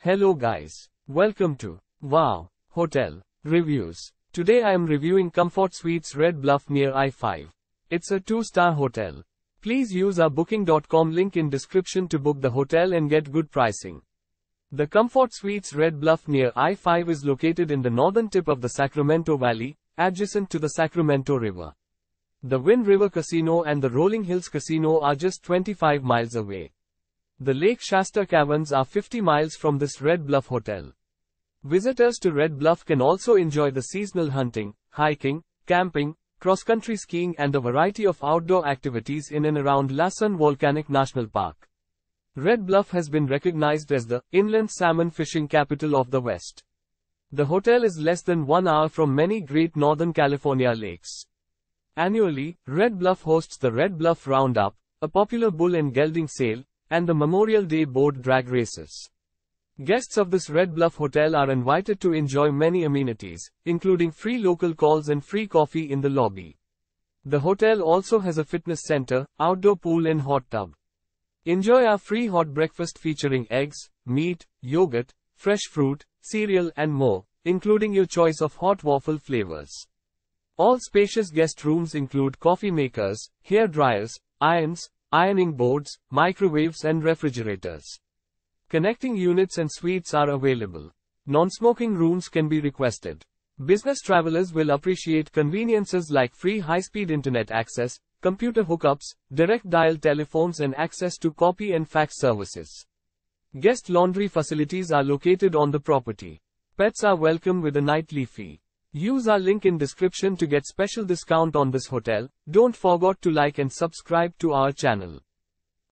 Hello guys. Welcome to Wow Hotel Reviews. Today I am reviewing Comfort Suites Red Bluff near I-5. It's a 2-star hotel. Please use our booking.com link in description to book the hotel and get good pricing. The Comfort Suites Red Bluff near I-5 is located in the northern tip of the Sacramento Valley, adjacent to the Sacramento River. The Wind River Casino and the Rolling Hills Casino are just 25 miles away. The Lake Shasta Caverns are 50 miles from this Red Bluff hotel. Visitors to Red Bluff can also enjoy the seasonal hunting, hiking, camping, cross-country skiing and a variety of outdoor activities in and around Lassen Volcanic National Park. Red Bluff has been recognized as the inland salmon fishing capital of the West. The hotel is less than 1 hour from many great Northern California lakes. Annually, Red Bluff hosts the Red Bluff Roundup, a popular bull and gelding sale, and the Memorial Day boat drag races. Guests of this Red Bluff hotel are invited to enjoy many amenities, including free local calls and free coffee in the lobby. The hotel also has a fitness center, outdoor pool and hot tub. Enjoy our free hot breakfast featuring eggs, meat, yogurt, fresh fruit, cereal and more, including your choice of hot waffle flavors. All spacious guest rooms include coffee makers, hair dryers, irons, ironing boards, microwaves and refrigerators. Connecting units and suites are available. Non-smoking rooms can be requested. Business travelers will appreciate conveniences like free high-speed internet access, computer hookups, direct dial telephones and access to copy and fax services. Guest laundry facilities are located on the property. Pets are welcome with a nightly fee. Use our link in description to get special discount on this hotel. Don't forget to like and subscribe to our channel.